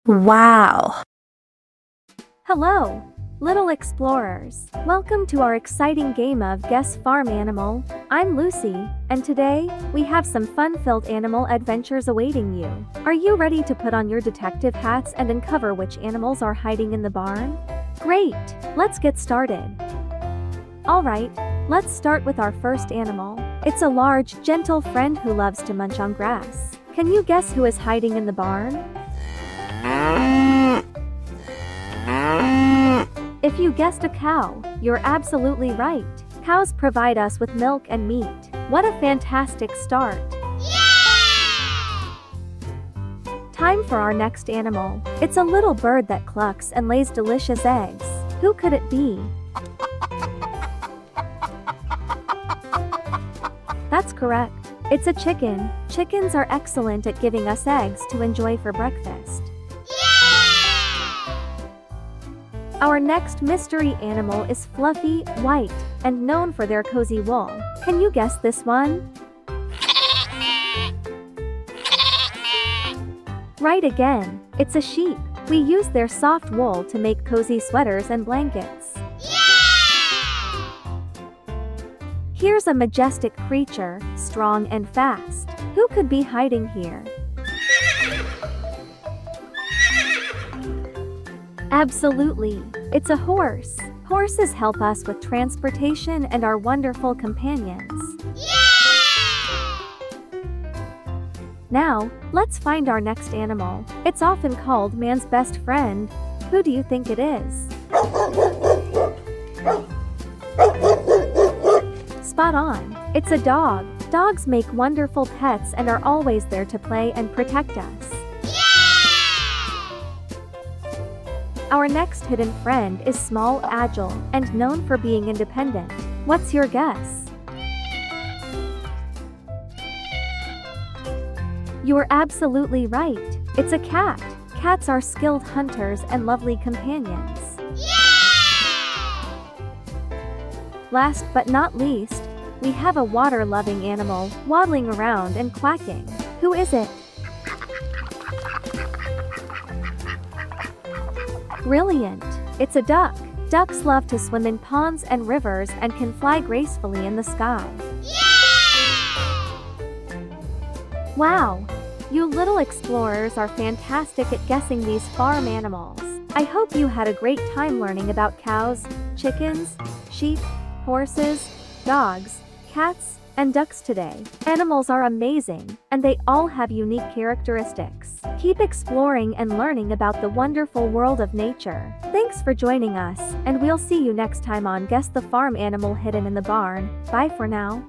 Wow! Hello, little explorers. Welcome to our exciting game of Guess Farm Animal. I'm Lucy, and today, we have some fun-filled animal adventures awaiting you. Are you ready to put on your detective hats and uncover which animals are hiding in the barn? Great! Let's get started. Alright, let's start with our first animal. It's a large, gentle friend who loves to munch on grass. Can you guess who is hiding in the barn? If you guessed a cow, you're absolutely right. Cows provide us with milk and meat. What a fantastic start! Yeah! Time for our next animal. It's a little bird that clucks and lays delicious eggs. Who could it be? That's correct. It's a chicken. Chickens are excellent at giving us eggs to enjoy for breakfast. Our next mystery animal is fluffy, white, and known for their cozy wool. Can you guess this one? Right again. It's a sheep. We use their soft wool to make cozy sweaters and blankets. Here's a majestic creature, strong and fast. Who could be hiding here? Absolutely. It's a horse. Horses help us with transportation and are wonderful companions. Yeah! Now, let's find our next animal. It's often called man's best friend. Who do you think it is? Spot on. It's a dog. Dogs make wonderful pets and are always there to play and protect us. Our next hidden friend is small, agile, and known for being independent. What's your guess? You're absolutely right. It's a cat. Cats are skilled hunters and lovely companions. Yeah! Last but not least, we have a water-loving animal waddling around and quacking. Who is it? Brilliant! It's a duck. Ducks love to swim in ponds and rivers and can fly gracefully in the sky. Yeah! Wow! You little explorers are fantastic at guessing these farm animals. I hope you had a great time learning about cows, chickens, sheep, horses, dogs, cats, and ducks today. Animals are amazing, and they all have unique characteristics. Keep exploring and learning about the wonderful world of nature. Thanks for joining us, and we'll see you next time on Guess the Farm Animal Hidden in the Barn. Bye for now.